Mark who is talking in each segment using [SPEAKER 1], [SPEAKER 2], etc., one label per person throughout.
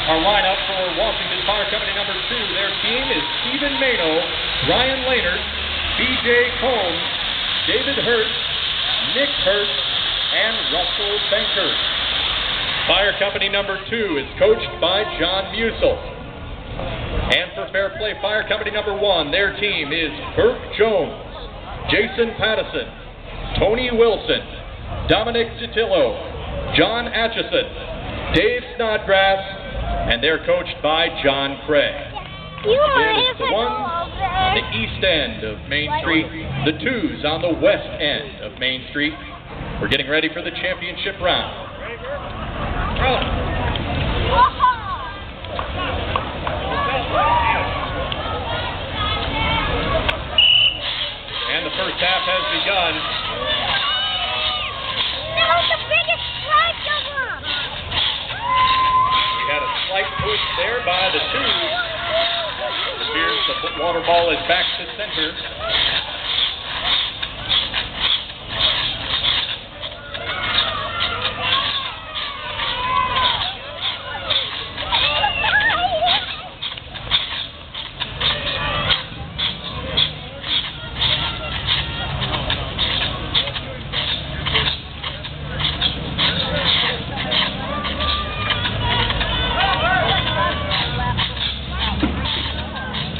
[SPEAKER 1] Our lineup for Washington Fire Company number 2, their team is Stephen Mano, Ryan Laynard, B.J. Combs, David Hurt, Nick Hurt, and Russell Banker. Fire Company number 2 is coached by John Musil. And for Fair Play Fire Company number 1, their team is Burke Jones, Jason Pattison, Tony Wilson, Dominic Detillo, John Atchison, Dave Snodgrass, and they're coached by John Craig. It's the ones on the east end of Main Street, the 2s on the west end of Main Street. We're getting ready for the championship round. And the first half has begun.
[SPEAKER 2] That was the biggest strike ever.
[SPEAKER 1] We had a slight push there by the 2s. It appears the water ball is back to center.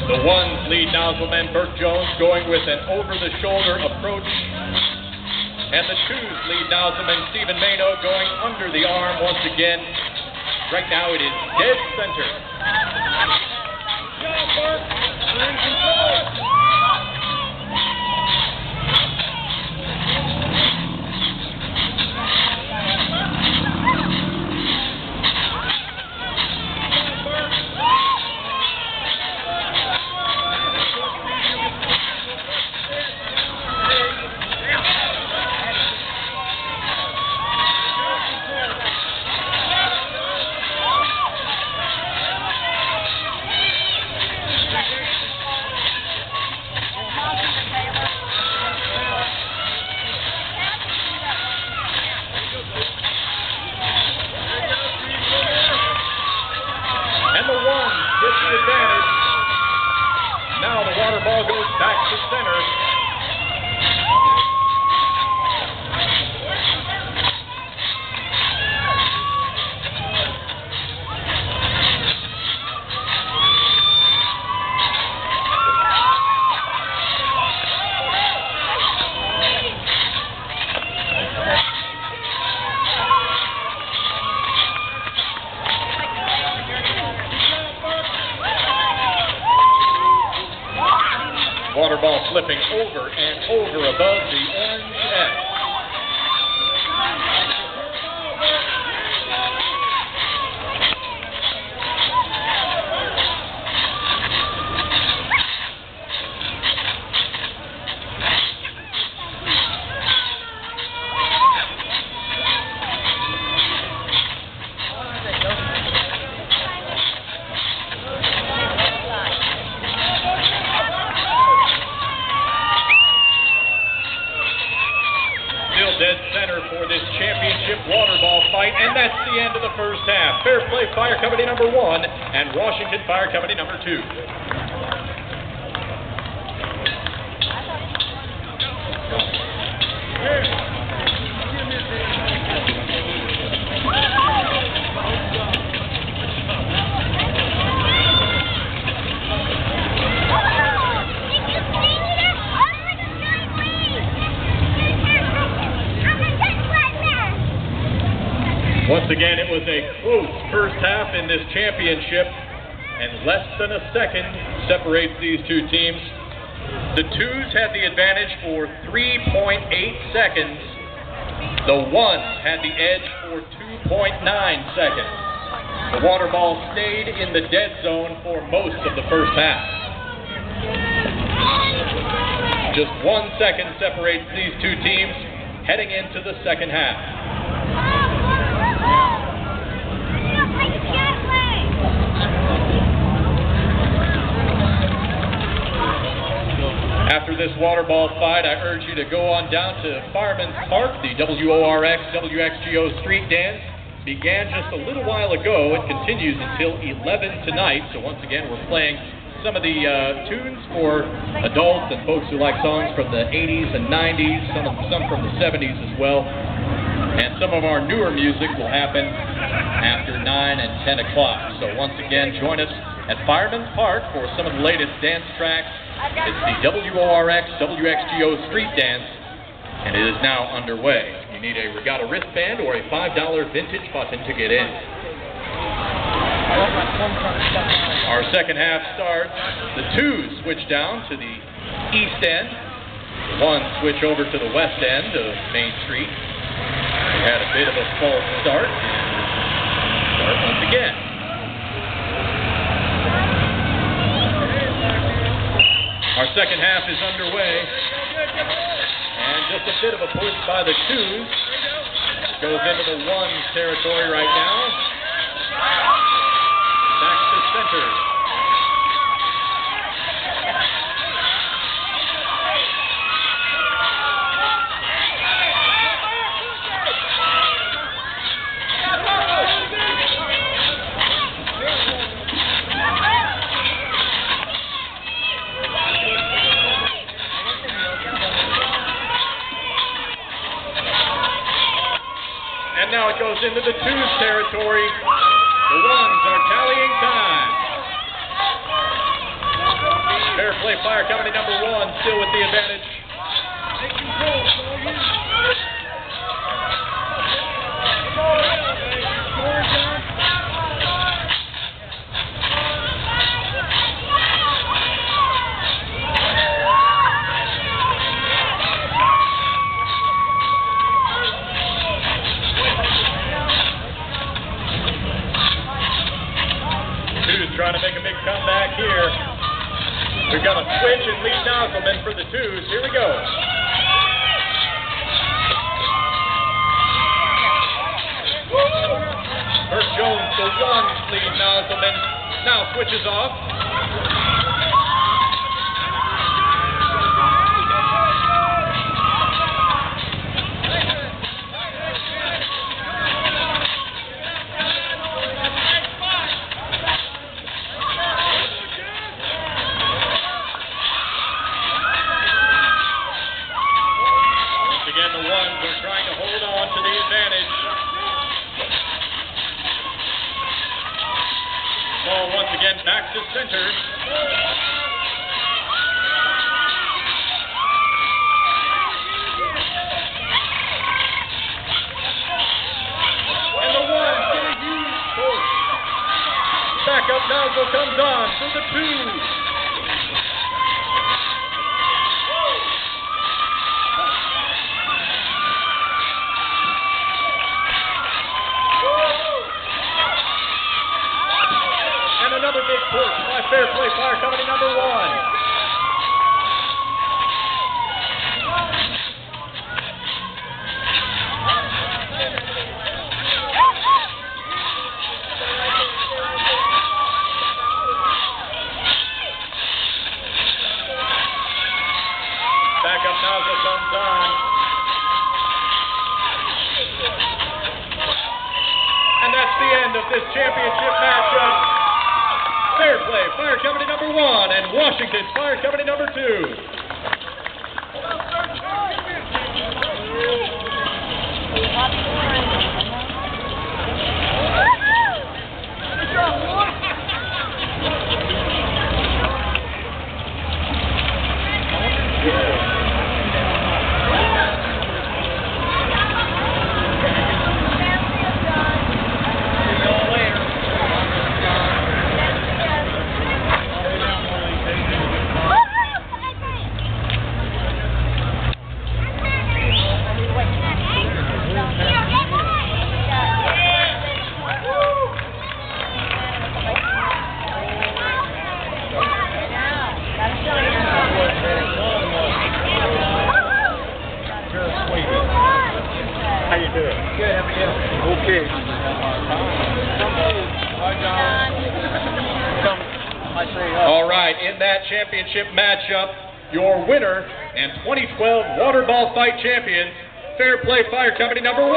[SPEAKER 1] The 1's lead nozzleman Burke Jones going with an over-the-shoulder approach. And the 2's lead nozzleman Stephen Mano going under the arm once again. Right now it is dead center. Gets the advantage. Now the water ball goes back to center. Water ball flipping over and over above the orange edge. Dead center for this championship water ball fight, and that's the end of the first half. Fair Play Fire Company number 1 and Washington Fire Company number 2. Once again, it was a close first half in this championship, and less than a second separates these two teams. The 2s had the advantage for 3.8 seconds. The 1s had the edge for 2.9 seconds. The water ball stayed in the dead zone for most of the first half. Just 1 second separates these two teams heading into the second half. After this water ball fight, I urge you to go on down to Fireman's Park, the WORX, WXGO street dance. began just a little while ago. It continues until 11 tonight. So once again, we're playing some of the tunes for adults and folks who like songs from the 80s and 90s, some from the 70s as well. And some of our newer music will happen after 9 and 10 o'clock. So once again, join us at Fireman's Park for some of the latest dance tracks. It's the WORX WXGO Street Dance, and it is now underway. You need a regatta wristband or a $5 vintage button to get in. Our second half starts. The twos switch down to the east end. The ones switch over to the west end of Main Street. We had a bit of a false start. Start once again. Our second half is underway. And just a bit of a push by the twos. Goes into the ones territory right now. Back to center. And now it goes into the twos territory. The ones are tallying time. Fair Play Fire Company number 1 still with the advantage. Trying to make a big comeback here. We've got a switch and lead Nozzelman for the twos. Here we go. First Jones, the ones lead Nozzelman. Now switches off. Ball once again back to center. And the ones get a huge push. Backup nozzle comes on for the twos. Another big push by Fair Play Fire Company number 1. Backup nozzle comes on. And that's the end of this championship matchup. Fair Play Fire Company number 1 and Washington Fire Company number 2. All right, in that championship matchup, your winner and 2012 Waterball Fight champion, Fair Play Fire Company number 1.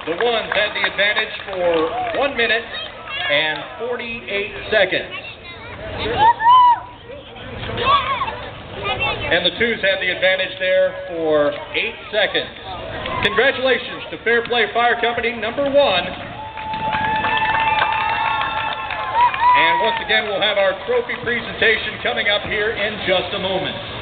[SPEAKER 1] The ones had the advantage for 1 minute and 48 seconds. And the twos had the advantage there for 8 seconds. Congratulations to Fair Play Fire Company number 1. And once again, we'll have our trophy presentation coming up here in just a moment.